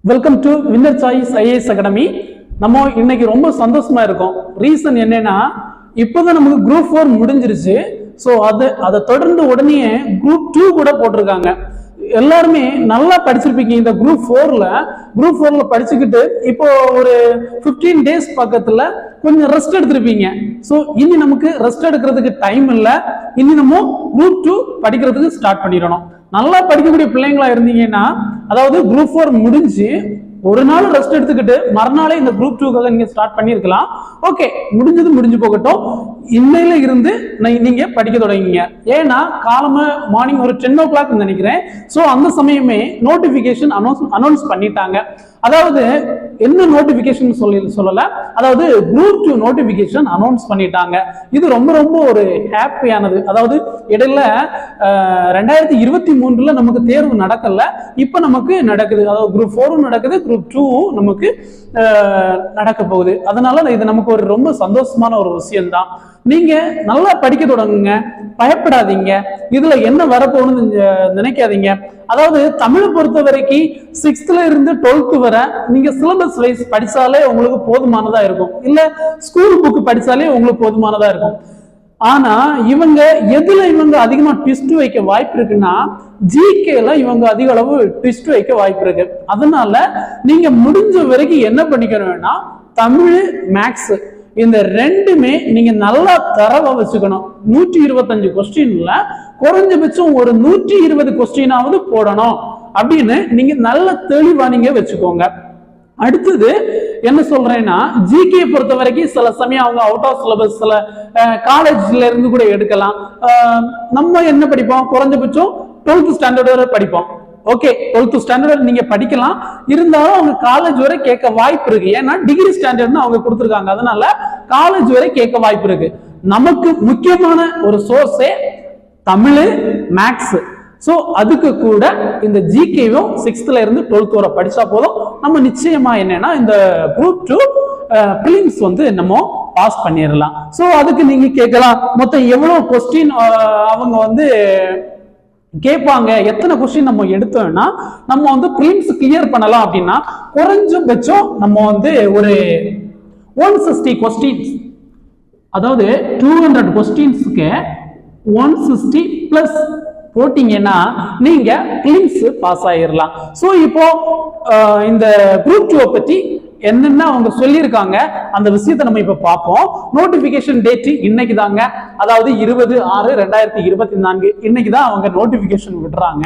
Welcome to winner choice IAS academy. நம்ம இன்னைக்கு ரொம்ப சந்தோஷமா இருக்கோம். ரீசன் என்னன்னா, இப்போதான் நமக்கு குரூப் 4 முடிஞ்சிருச்சு. ஸோ அதை தொடர்ந்து உடனே குரூப் 2 கூட போட்டிருக்காங்க. எல்லாருமே நல்லா படிச்சிருப்பீங்க. இந்த குரூப் 4ல படிச்சுக்கிட்டு இப்போ ஒரு 15 டேஸ் பக்கத்துல கொஞ்சம் ரெஸ்ட் எடுத்திருப்பீங்க. ஸோ இனி நமக்கு ரெஸ்ட் எடுக்கிறதுக்கு டைம் இல்லை. இனி நம்ம குரூப் 2 படிக்கிறதுக்கு ஸ்டார்ட் பண்ணிடணும். நல்லா படிக்கக்கூடிய பிள்ளைங்களா இருந்தீங்கன்னா, அதாவது குரூப் 4 முடிஞ்சு ஒரு நாள் ரெஸ்ட் எடுத்துக்கிட்டு மறுநாளே இந்த குரூப் 2க்காக நீங்க ஸ்டார்ட் பண்ணிருக்கலாம். ஓகே, முடிஞ்சு போகட்டும். இன்னையில இருந்து நீங்க படிக்க தொடங்கிங்க. ஏன்னா காலமா மார்னிங் ஒரு 10 o'clock நினைக்கிறேன். ஸோ அந்த சமயமே நோட்டிபிகேஷன் அனௌன்ஸ் பண்ணிட்டாங்க. அதாவது என்ன நோட்டிபிகேஷன் சொல்லல, அதாவது குரூப் 2 நோட்டிபிகேஷன் அனௌன்ஸ் பண்ணிட்டாங்க. இது ரொம்ப ஒரு ஹாப்பியானது. அதாவது இடையில 2023 நமக்கு தேர்வு நடக்கல, இப்ப நமக்கு நடக்குது. அதாவது குரூப் 4 நடக்குது, குரூப் 2 நமக்கு நடக்க போகுது. அதனால இது நமக்கு ஒரு ரொம்ப சந்தோஷமான ஒரு விஷயம் தான். நீங்க நல்லா படிக்க தொடங்குங்க, பயப்படாதீங்க. இதுல என்ன வரப்போகணும்னு நினைக்காதீங்க. அதாவது தமிழை பொறுத்த வரைக்கும் 6th இருந்து 12th வரை நீங்க சிலபஸ் வைஸ் படிச்சாலே உங்களுக்கு போதுமானதா இருக்கும். இல்ல ஸ்கூல் புக் படிச்சாலே உங்களுக்கு போதுமானதா இருக்கும். ஆனா இவங்க அதிகமா ட்விஸ்ட் வைக்க வாய்ப்பு இருக்குன்னா, ஜிகேல இவங்க அதிக அளவு ட்விஸ்ட் வைக்க வாய்ப்பு இருக்கு. அதனால நீங்க முடிஞ்ச வரைக்கும் என்ன பண்ணிக்கணும்னா, தமிழ் மேக்ஸ் இந்த ரெண்டுமே நீங்க நல்லா தரவா வச்சுக்கணும். 125 கொஸ்டின்ல குறைஞ்சபட்சம் ஒரு 120 கொஸ்டினாவது போடணும் அப்படின்னு நீங்க நல்ல தெளிவா நீங்க வச்சுக்கோங்க. அடுத்தது என்ன சொல்றேன்னா, ஜிகே பொறுத்த வரைக்கும் சில சமயம் அவங்க அவுட் ஆஃப் சிலபஸ் சில காலேஜ்ல இருந்து கூட எடுக்கலாம். நம்ம என்ன படிப்போம், குறைஞ்சபட்சம் 12th ஸ்டாண்டர்ட் வரை படிப்போம். ஓகே, 12th ஸ்டாண்டர்ட் நீங்க படிக்கலாம். இருந்தாலும் அவங்க காலேஜ் வரை கேட்க வாய்ப்பு இருக்கு. ஏன்னா டிகிரி ஸ்டாண்டர்ட்னு அவங்க கொடுத்துருக்காங்க. அதனால காலேஜ் வரை கேட்க வாய்ப்பு இருக்கு. நமக்கு முக்கியமான ஒரு சோர்ஸே தமிழ் மேக்ஸ். ஸோ அதுக்கு கூட இந்த ஜிகேவும் 6th இருந்து 12th வரை படிச்சா போதும். நம்ம நிச்சயமா என்னன்னா இந்த குரூப் 2 பிலிம்ஸ் நம்ம பாஸ் பண்ணிடலாம். ஸோ அதுக்கு நீங்க கேட்கலாம், மொத்தம் எவ்வளவு கொஸ்டின் அவங்க கேட்பாங்க, எத்தனை கொஸ்டின் நம்ம எடுத்தோம்னா நம்ம பிலிம்ஸ் கிளியர் பண்ணலாம் அப்படின்னா குறைஞ்சபட்சம் நம்ம ஒரு 160 கொஸ்டின்ஸ், அதாவது 200 கொஸ்டின்ஸ்க்கு 160 பிளஸ் போட்டீங்கன்னா நீங்க பிலிம்ஸ் பாஸ் ஆயிடலாம். ஸோ இப்போ இந்த குரூப் 2 பத்தி என்னென்ன அவங்க சொல்லியிருக்காங்க அந்த விஷயத்தை நம்ம இப்ப பார்ப்போம். நோட்டிபிகேஷன் டேட் இன்னைக்கு தாங்க, அதாவது 20/6/2024 இன்னைக்கு தான் அவங்க நோட்டிபிகேஷன் விடுறாங்க.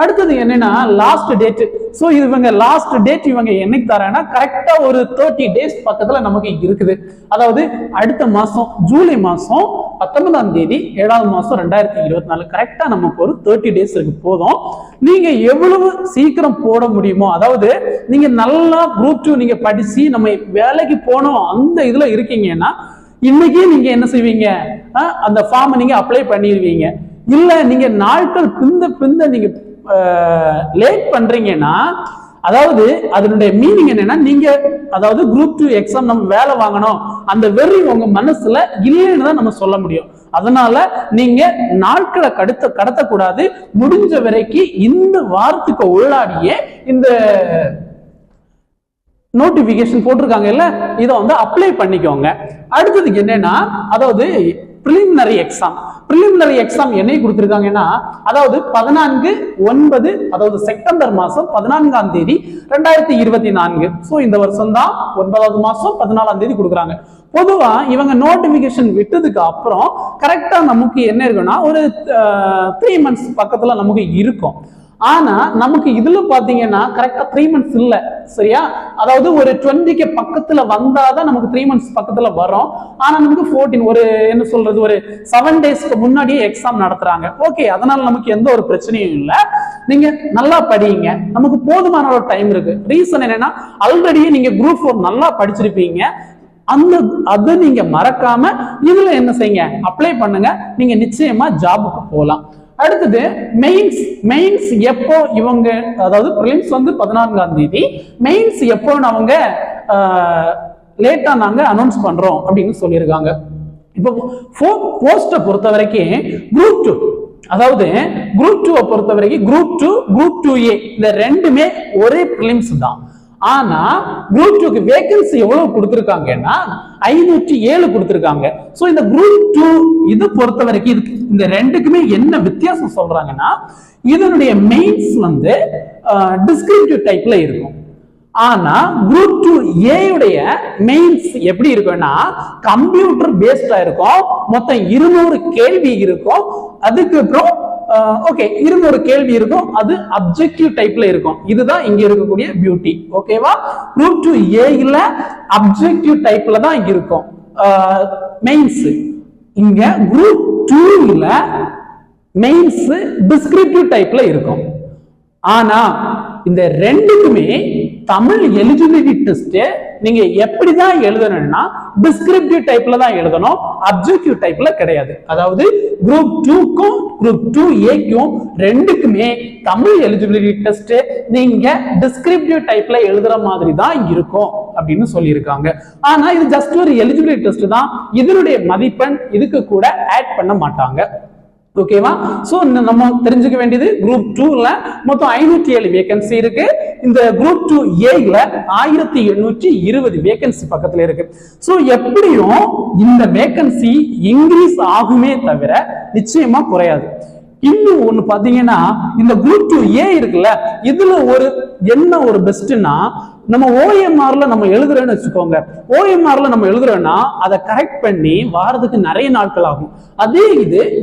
அடுத்தது என்னன்னா லாஸ்ட் டேட். ஸோ இவங்க லாஸ்ட் டேட் இவங்க என்னைக்கு தராங்கன்னா கரெக்டா ஒரு 30 டேஸ் பக்கத்துல நமக்கு இருக்குது. அதாவது அடுத்த மாசம் ஜூலை மாசம் 19ஆம் தேதி 7வது மாசம் 2024 கரெக்டா நமக்கு ஒரு 30 டேஸ் இருக்கு. போதும், நீங்க எவ்வளவு சீக்கிரம் போட முடியுமோ, அதாவது நீங்க நல்லா குரூப் 2 நீங்க படிச்சு நம்ம வேலைக்கு போனோம் அந்த இதுல இருக்கீங்கன்னா இன்னைக்கே நீங்க என்ன செய்வீங்க, அந்த ஃபார்ம் நீங்க அப்ளை பண்ணிடுவீங்க. இல்ல நீங்க நாட்கள் பிந்த நீங்க லேட் பண்றீங்கன்னா, அதாவது அதனுடைய மீனிங் என்னன்னா, நீங்க அதாவது குரூப் 2 எக்ஸாம் நம்ம வேலை வாங்கணும் அந்த வெறி உங்க மனசுல இல்லைன்னு தான் நம்ம சொல்ல முடியும். அதனால நீங்க நாட்களை கடத்தக்கூடாது. முடிஞ்ச வரைக்கும் இந்த வாரத்துக்கு உள்ளாடியே இந்த நோட்டிபிகேஷன் போட்டிருக்காங்க இல்ல, இதை அப்ளை பண்ணிக்கோங்க. அடுத்ததுக்கு என்னன்னா, அதாவது பிரிலிமினரி எக்ஸாம் என்னை கொடுத்திருக்காங்கன்னா, அதாவது 14/9 அதாவது செப்டம்பர் மாசம் 14ஆம் தேதி 2024. ஸோ இந்த வருஷம் தான் 9வது மாசம் 14ஆம் தேதி கொடுக்குறாங்க. பொதுவா இவங்க நோட்டிபிகேஷன் விட்டதுக்கு அப்புறம் கரெக்டா நமக்கு என்ன இருக்குன்னா ஒரு 3 months பக்கத்துல நமக்கு இருக்கும். ஆனா நமக்கு இதுல பாத்தீங்கன்னா கரெக்டா 3 months இல்ல, சரியா? அதாவது ஒரு 20க்கு பக்கத்துல வந்தாதான் நமக்கு 3 months பக்கத்துல வரும். ஆனா நமக்கு 14 ஒரு என்ன சொல்றது ஒரு 7 டேஸ்க்கு முன்னாடியே எக்ஸாம் நடத்துறாங்க. ஓகே, அதனால நமக்கு எந்த ஒரு பிரச்சனையும் இல்லை. நீங்க நல்லா படிங்க, நமக்கு போதுமான ஒரு டைம் இருக்கு. ரீசன் என்னன்னா, ஆல்ரெடி நீங்க குரூப் 4 நல்லா படிச்சிருப்பீங்க. அதை நீங்க மறக்காம இதுல என்ன செய்யுங்க, அப்ளை பண்ணுங்க. நீங்க நிச்சயமா ஜாபுக்கு போகலாம். அடுத்தது மெயின்ஸ் எப்போ இவங்க, அதாவது பிரிலிம்ஸ் 14ஆம் தேதி, மெயின்ஸ் எப்போ அவங்க லேட்டா நாங்க அனௌன்ஸ் பண்றோம் அப்படின்னு சொல்லியிருக்காங்க. இப்போ போஸ்ட பொறுத்த வரைக்கும் குரூப் 2 அதாவது குரூப் 2 பொறுத்த வரைக்கும் குரூப் 2 குரூப் 2A இந்த ரெண்டுமே ஒரே பிலிம்ஸ் தான். ஆனா குரூப் 2க்கு வேகன்சி எவ்வளவு கொடுத்திருக்காங்கன்னா 507 கொடுத்திருக்காங்க. சோ இந்த குரூப் 2 இது பொறுத்த வரைக்கும் இதுக்கு இந்த ரெண்டுக்குமே என்ன வித்தியாசம் சொல்றாங்கன்னா இதனுடைய மெயின்ஸ் வந்து டிஸ்கிரிப்டிவ் டைப்ல இருக்கும். ஆனா குரூப் 2A உடைய மெயின்ஸ் எப்படி இருக்கும்னா கம்ப்யூட்டர் பேஸ்டா இருக்கும். மொத்தம் 200 கேள்வி இருக்கும். அதுக்கு அப்புறம் ஓகே 200 கேள்வி இருக்கும். அது அப்ஜெக்டிவ் டைப்ல இருக்கும். இதுதான் இங்க இருக்கக்கூடிய பியூட்டி. ஓகேவா? குரூப் 2A ல அப்ஜெக்டிவ் டைப்ல தான் இங்க இருக்கும் மெயின்ஸ். இங்க குரூப் 2 ல மெயின்ஸ் டிஸ்கிரிப்டிவ் டைப்ல இருக்கும். ஆனா இந்த ரெண்டுக்குமே தமிழ் எலிஜிபிலிட்டி டெஸ்ட் நீங்க எப்படிதான் எழுதணும்னா டிஸ்கிரிப்டிவ் டைப்ல தான் எழுதணும், அப்ஜெக்டிவ் டைப்ல கிடையாது. அதாவது குரூப் 2க்கும் குரூப் 2A ரெண்டுக்குமே தமிழ் எலிஜிபிலிட்டி டெஸ்ட் நீங்க டிஸ்கிரிப்டிவ் டைப்ல எழுதுற மாதிரி தான் இருக்கும் அப்படின்னு சொல்லியிருக்காங்க. ஆனா இது ஜஸ்ட் ஒரு எலிஜிபிலிட்டி டெஸ்ட் தான். இதனுடைய மதிப்பெண் இதுக்கு கூட ஆட் பண்ண மாட்டாங்க. ஓகேவா? சோ நம்ம தெரிஞ்சுக்க வேண்டியது குரூப் 2ல மொத்தம் 507 வேகன்சி இருக்கு. இந்த குரூப் 2A ல 1820 வேகன்சி பக்கத்துல இருக்கு. சோ எப்படியும் இந்த வேகன்சி இன்க்ரீஸ் ஆகுமே தவிர நிச்சயமா குறையாது. இன்னும் ஒண்ணு பாத்தீங்கன்னா இந்த குரூப் 2A இருக்குல்ல இதுல என்ன ஒரு பெஸ்ட்னா நம்ம OMRல நம்ம எழுதுறோம்னு வச்சுக்கோங்க. OMRல நம்ம எழுதுறோம்னா அதை கரெக்ட் பண்ணி வாரத்துக்கு நிறைய நாட்கள் ஆகும். அதே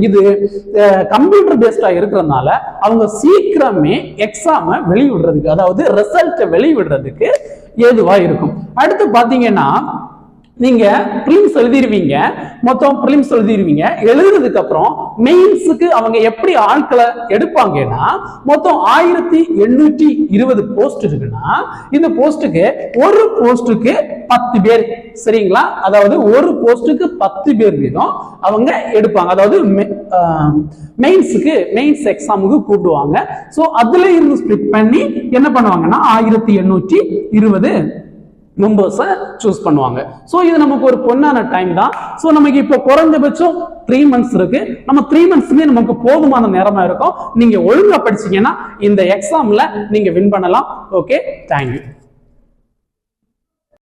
இது கம்ப்யூட்டர் பேஸ்டா இருக்கிறதுனால அவங்க சீக்கிரமே எக்ஸாம வெளியிடுறதுக்கு அதாவது ரிசல்ட் வெளியிடுறதுக்கு ஏதுவா இருக்கும். அடுத்து பாத்தீங்கன்னா நீங்க பிலிம்ஸ் எழுதிருவீங்க. மொத்தம் பிலிம்ஸ் எழுதிருவீங்க. எழுதுறதுக்கு அப்புறம் மெயின்ஸுக்கு அவங்க எப்படி ஆட்களை எடுப்பாங்கன்னா மொத்தம் 1820 போஸ்ட் இருக்குன்னா இந்த போஸ்டுக்கு ஒரு போஸ்டுக்கு 10 பேர். சரிங்களா? அதாவது ஒரு போஸ்டுக்கு 10 பேர் வீதம் அவங்க எடுப்பாங்க. அதாவது மெயின்ஸ் எக்ஸாமுக்கு கூப்பிடுவாங்க. சோ அதுல இருந்து ஸ்பிளிட் பண்ணி என்ன பண்ணுவாங்கன்னா 1820 மெம்பர்ஸை சூஸ் பண்ணுவாங்க. சோ இது நமக்கு ஒரு பொன்னான டைம் தான். சோ நமக்கு இப்போ குறைஞ்சபட்சம் 3 months இருக்கு. நம்ம 3 monthsமே நமக்கு போதுமான நேரமா இருக்கும். நீங்க ஒழுங்கா படிச்சீங்கன்னா இந்த எக்ஸாம்ல நீங்க வின் பண்ணலாம். Okay, thank you.